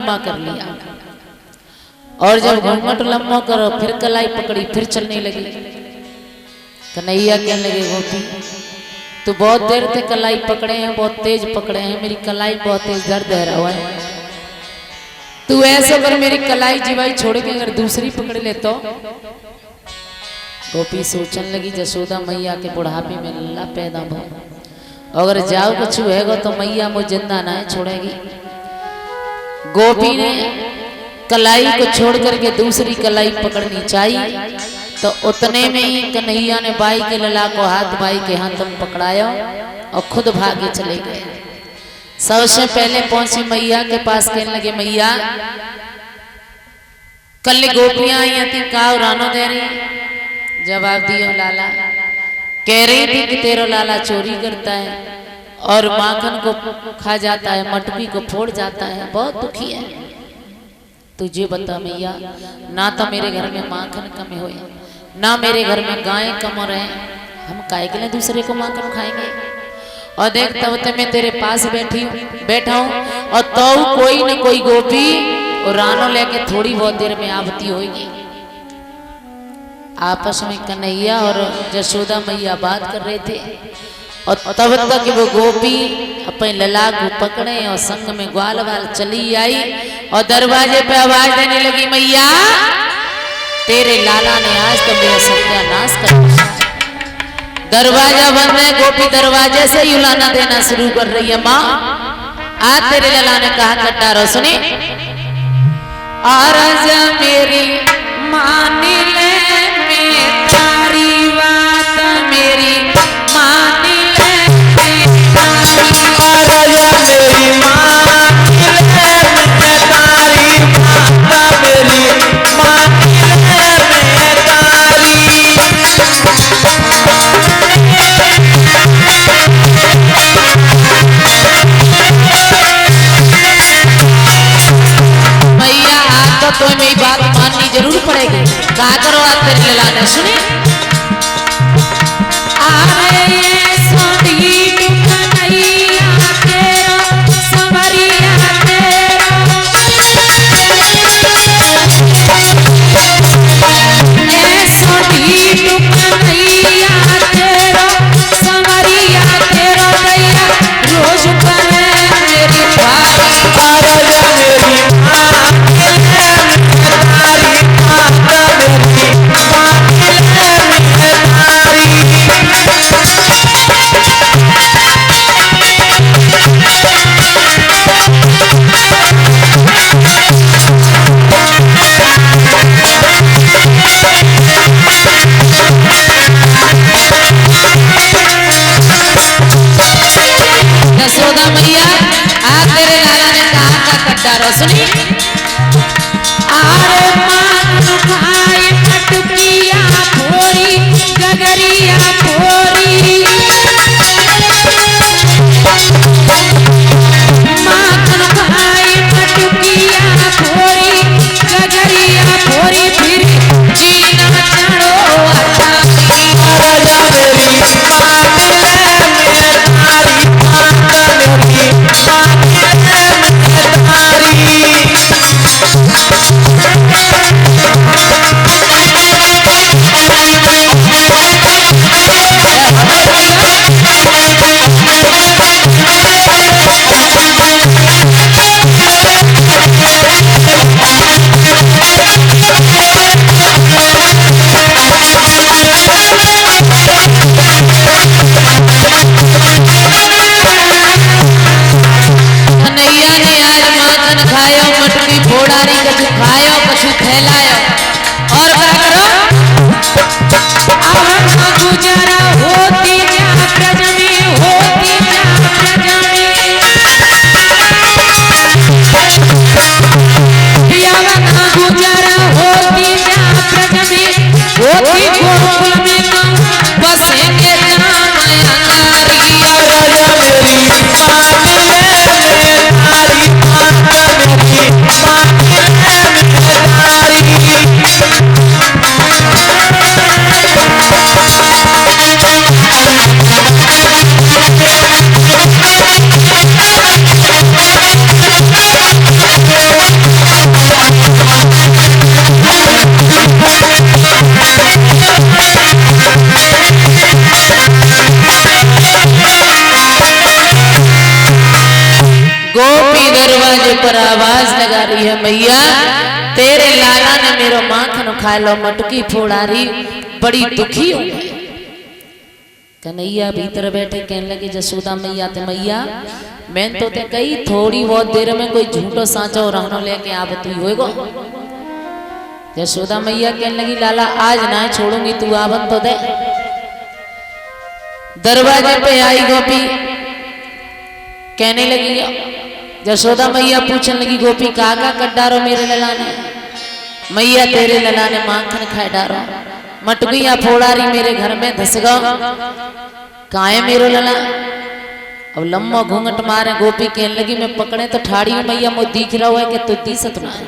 लम्बा कर लिया और जब घूंघट लम्बा करो फिर कलाई पकड़ी फिर चलने लगी। कन्हैया कहने लगे गोपी तू बहुत देर से कलाई पकड़े हैं, बहुत तेज पकड़े हैं, मेरी कलाई बहुत तेज दर्द है रहा है। तू ऐसे अगर मेरी कलाई जीवाई छोड़ के अगर दूसरी पकड़ ले तो। गोपी सोचने लगी जसोदा मैया के बुढ़ापे में लल्ला पैदा हो, अगर जाओ कुछ हैगा तो मैया मुझे जिंदा ना छोड़ेगी। गोपी ने कलाई को छोड़ करके दूसरी कलाई पकड़नी चाहिए तो उतने में ही कन्हैया ने बाई के लला को हाथ बाई के हाथ में पकड़ाया और खुद भागे चले गए। सबसे पहले पहुंची मैया के पास, कहने लगे मैया कल गोपियां आई थी का रानो दे रही। जवाब दिया लाला कह रही थी कि तेरा लाला चोरी करता है और माखन को खा जाता है, मटकी को फोड़ जाता है, बहुत दुखी है। तुझे बता मैया ना तो मेरे घर में माखन कम हो ना मेरे घर में गाय कम हो रहे, हम काहे के लिए दूसरे को माखन खाएंगे। और देख तब तक मैं तेरे पास बैठा हूँ और तो कोई न कोई गोपी और रानो लेके थोड़ी बहुत देर में आवती होगी। आपस में कन्हैया और जसोदा मैया बात कर रहे थे और तब तक वो गोपी अपने लला को पकड़े और संग में ग्वाल वाल चली आई और दरवाजे पे आवाज देने लगी मैया तेरे लाला ने आज तो मेरा सत्यानाश कर दिया। दरवाजा बंद है, गोपी दरवाजे से ही उलाना देना शुरू कर रही है। माँ आज तेरे लाला ने कहा कट्टा रो सुनी आरज मेरी मानी ले मैं तारी बात मेरी मानी ले राजा मेरी मानी ले मैं तारी बात मेरी मानी ले मैं तारी। भैया आज तो तुम्हें मेरी बात माननी जरूर पड़ेगी। कहा करो आज तेरे लाला ने सुने यशोदा मैया आज तेरे लाला ने कहा का कट्टा रो सुनी आरे मान खाए मटकिया फोरी गगरिया फोरी माखन खाए मटकिया फोरी गगरिया फोरी फिर जीना चढ़ो आता राजा मेरी मानी ले मैं तारी लगा रही है, मैया तेरे लाला ने मेरो माखन खा लो, मटकी फोड़ा रही, बड़ी दुखी हूं। कन्हैया भीतर बैठे कहने लगे जसोदा मैया ते मैया मैं तो ते कही थोड़ी बहुत देर में कोई झूठो सांचो रहनो लेके आप तू होएगो। जसोदा मैया कहने लगी लाला आज ना छोड़ूंगी, तू आवत तो दे। दरवाजे पे आई गोपी, कहने लगी जसोदा मैया पूछने लगी गोपी काका कट डारो मेरे लला ने। मैया तेरे लला ने माखन खाए डारो, मटकियां फोड़ा रही मेरे घर में धस गो, काहे मेरो लला। अब लम्बा घूंघट मारे गोपी कहने लगी मैं पकड़े तो ठाड़ी हूं मैया, मुझे दिख रहा है कि तू दिसत ना है।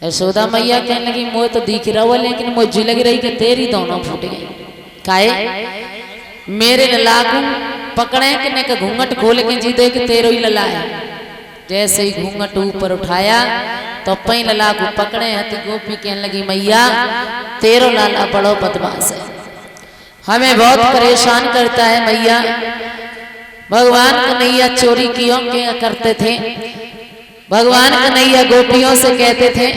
यशोदा मैया कहने लगी मुझे तो दिख रहा है लेकिन मुझे लग रही कि तेरी दोनों फूट गई। काहे मेरे लला को पकड़े कि का घूंघट खोल के जी दे कि तेरो ही लला है। जैसे ही घूंघट ऊपर उठाया तो पई लला को पकड़े हती गोपी कहने लगी मैया तेरो लाला बड़ो बदमाश है, हमें बहुत परेशान करता है मैया। भगवान कन्हैया चोरी क्यों क्या करते थे? भगवान कन्हैया गोपियों से कहते थे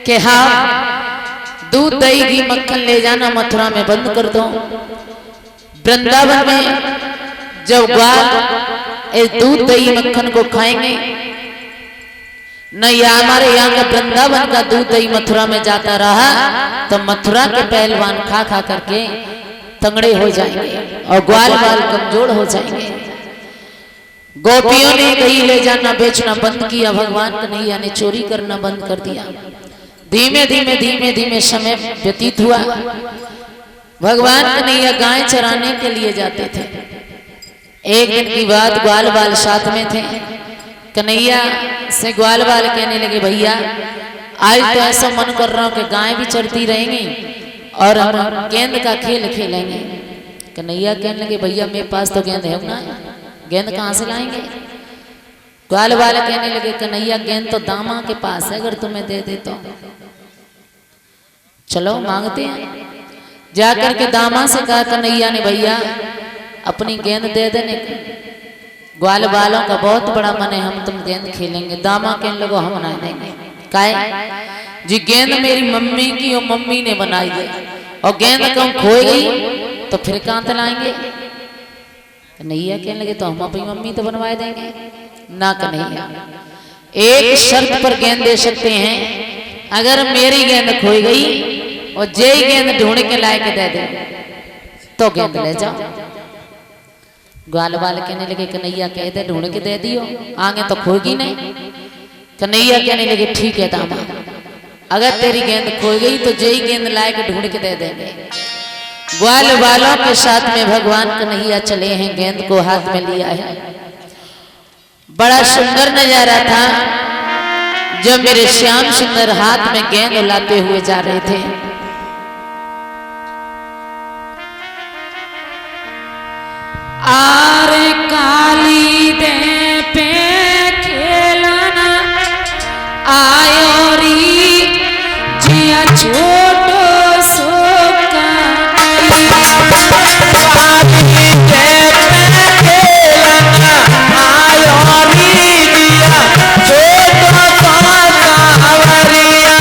कि हाँ दूध दही घी मक्खन ले जाना मथुरा में बंद कर दो। वृंदावन में जब ग्वाल इस दूध दही मक्खन को खाएंगे न, या हमारे यहाँ का वृंदावन का दूध दही मथुरा में जाता रहा तो मथुरा के पहलवान खा खा करके तंगड़े हो जाएंगे और ग्वाल बाल कमजोर हो जाएंगे। गोपियों ने दही ले जाना बेचना बंद किया, भगवान कन्हैया ने चोरी करना बंद कर दिया। धीमे धीमे धीमे धीमे समय व्यतीत हुआ। भगवान कन्हैया गाय चराने के लिए जाते थे। एक दिन की बात ग्वाल बाल साथ में थे। कन्हैया से ग्वाल बाल कहने लगे भैया आज तो ऐसा मन कर रहा हूं कि गाय भी चरती रहेंगी और हम गेंद का खेल खेलेंगे। कन्हैया कहने लगे भैया मेरे पास तो गेंद है ना, गेंद कहाँ से लाएंगे? ग्वाल बाल कहने लगे कन्हैया गेंद तो दामा के पास है, अगर तुम्हें दे दे तो चलो मांगते हैं। जाकर के दामा से कहा कन्हैया ने भैया अपनी गेंद दे देने। ग्वाल बालों का बहुत बड़ा मन है, हम तुम गेंद खेलेंगे। दामा कहने लगो हम बना देंगे। काहे जी गेंद मेरी मम्मी की और मम्मी ने बनाई है और गेंद कम खो गई तो फिर कहां लाएंगे? कन्हैया कहने लगे तो हम अपनी मम्मी तो बनवा देंगे ना। कन्हैया एक शर्त पर गेंद दे सकते हैं, अगर मेरी गेंद खो गई और जे गेंद ढूंढ के लाए के दे दे तो गेंद ले जाओ। ग्वाल बाल कहने लगे कन्हैया कह दे ढूंढ के दे दियो, आगे तो खोगी नहीं। कन्हैया कहने लगे ठीक है दामा, अगर तेरी गेंद खो गई तो जे गेंद लाए के ढूंढ के दे देंगे। ग्वाल बालों के साथ में भगवान कन्हैया चले हैं, गेंद को हाथ में लिया है। बड़ा सुंदर नजारा था जब मेरे श्याम सुंदर हाथ में गेंद लाते हुए जा रहे थे। आरे काली दे पे खेलना आयो री जिया छोटो सोका। काली दे पे खेलना आयो री जिया छोटो सोकावरिया।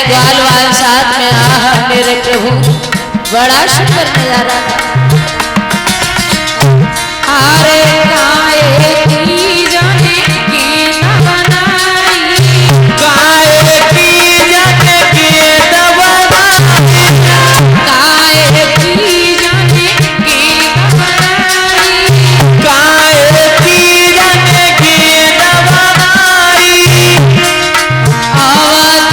ग्वाल वाल साथ में आ मेरे प्रभु, बड़ा सुंदर नजारा। आरे गाये की जाने की न बनाई, गाये की जाने की न बनाई, गाये की जाने की न बनाई, गाये की जाने की न बनाई। आवाज़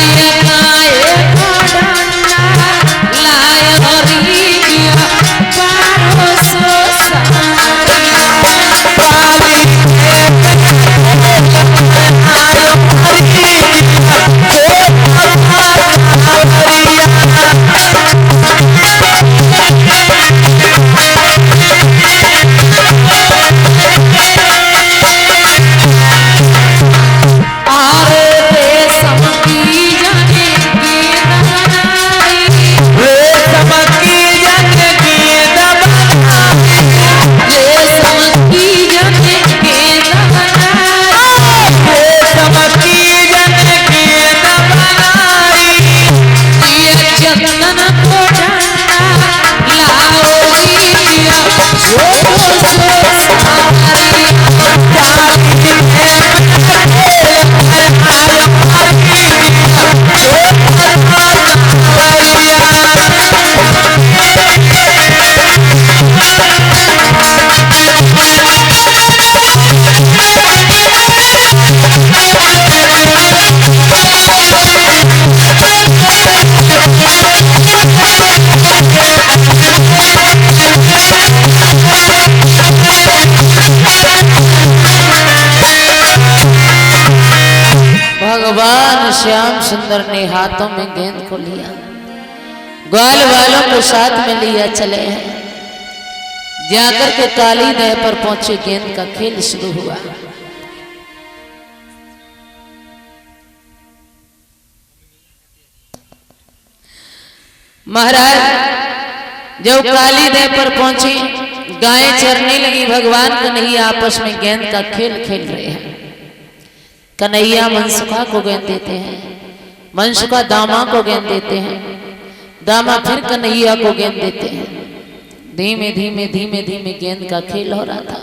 श्याम सुंदर ने हाथों में गेंद को लिया, ग्वाल वालों को साथ में लिया चले हैं। जाकर के काली नदी पर पहुंचे, गेंद का खेल शुरू हुआ। महाराज जब काली नदी पर पहुंची, गायें चरने लगी, भगवान कन्हैया आपस में गेंद का खेल खेल रहे हैं। कन्हैया मनसुखा को गेंद देते हैं, मनसुखा दामा को गेंद देते हैं, दामा फिर कन्हैया को गेंद देते हैं। धीमे धीमे धीमे धीमे गेंद का खेल हो रहा था।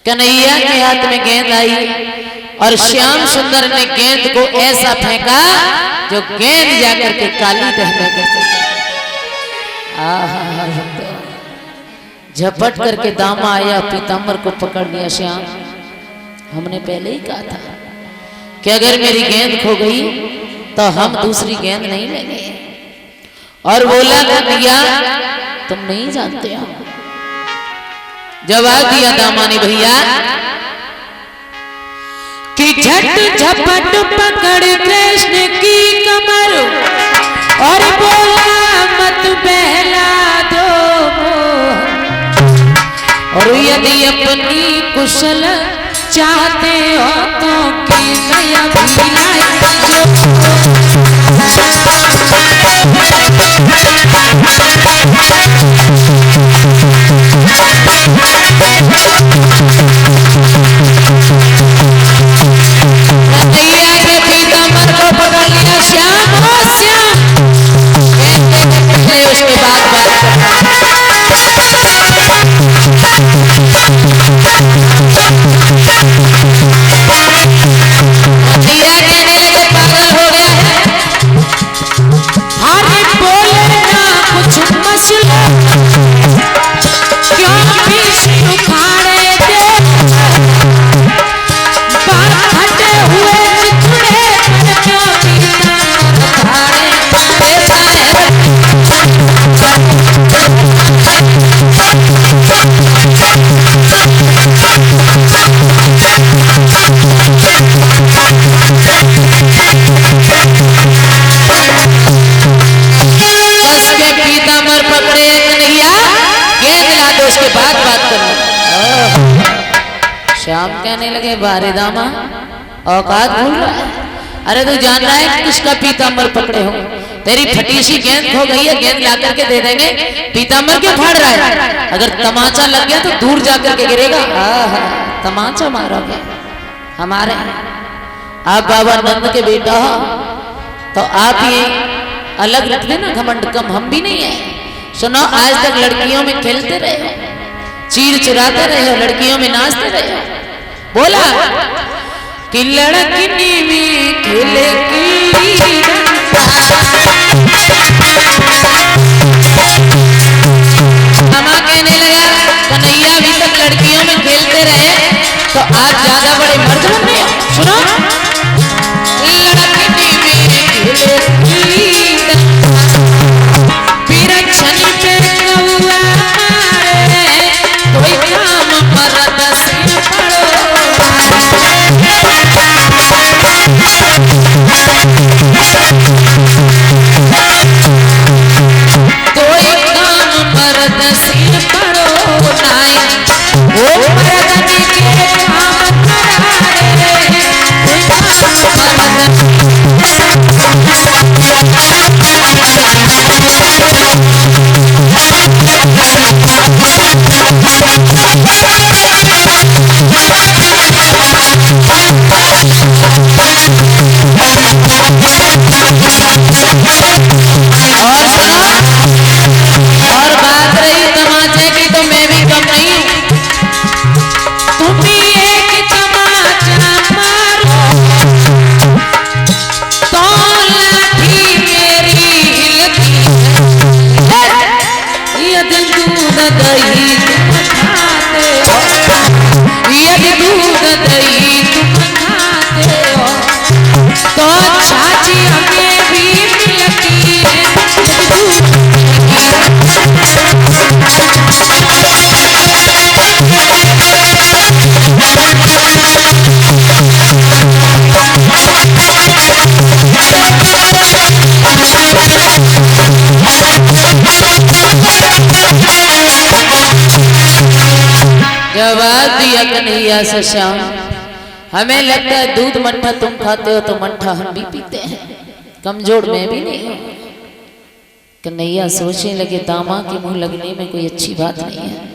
कन्हैया के हाथ में गेंद आई और श्याम सुंदर ने गेंद को ऐसा फेंका जो गेंद जाकर के काली नदी में गिर गई। झपट करके दामा आया, पीताम्बर को पकड़ लिया। श्याम, हमने पहले ही कहा था कि अगर मेरी गेंद खो गई तो हम दूसरी गेंद नहीं लेंगे। और बोला कन्हैया तुम नहीं जानते हो। जवाब दिया दामा ने, भैया कि झट झपट पकड़ कृष्ण की कमर और बोला मत बहला दो, और यदि अपनी कुशल चाहते हो तो की दया के पीताम्बर को पकड़ लिया। श्याम हो श्याम, उसके बाद कहने लगे पागल हो गया है, अरे बोले ना कुछ मसला, क्यों विष्णु उखाड़े दे बाल फटे हुए चिथड़े पर, क्यों पीताम्बर उखाड़े पीताम्बर पकड़े कन्हैया, गेंद ला दो, उसके बाद बात करना। श्याम कहने लगे, बारे दामा औकात भूल रहा है। अरे तू जान रहा है किसका पीताम्बर पकड़े हो? तेरी फटी सी गेंद खो गई है, गेंद ला करके दे देंगे। पीताम्बर क्यों फाड़ रहा है? अगर तमाचा लग गया तो दूर जाकर के गिरेगा। तमाचा मारोगे हमारे? आप बाबा नंद के बेटा हो तो आप ये अलग रख देना, घमंड कम हम भी नहीं है। सुनो, आज तक लड़कियों में खेलते रहे हो, चीर चुराते रहे हो, लड़कियों में नाचते रहे हो। बोला कि लड़की में खेले मामा कहने लगा, कन्हैया अभी तक लड़कियों में खेलते रहे तो आज ज्यादा बड़े मर्द बन रहे हो। सुनो, लड़की में खेले कोई काम मरद से पड़ो। कन्हैया से श्याम, हमें लगता है दूध मट्ठा तुम खाते हो तो मट्ठा हम भी पीते हैं, कमजोर मैं भी नहीं हूं। कन्हैया सोचने लगे दामा के मुंह लगने में कोई अच्छी बात नहीं है।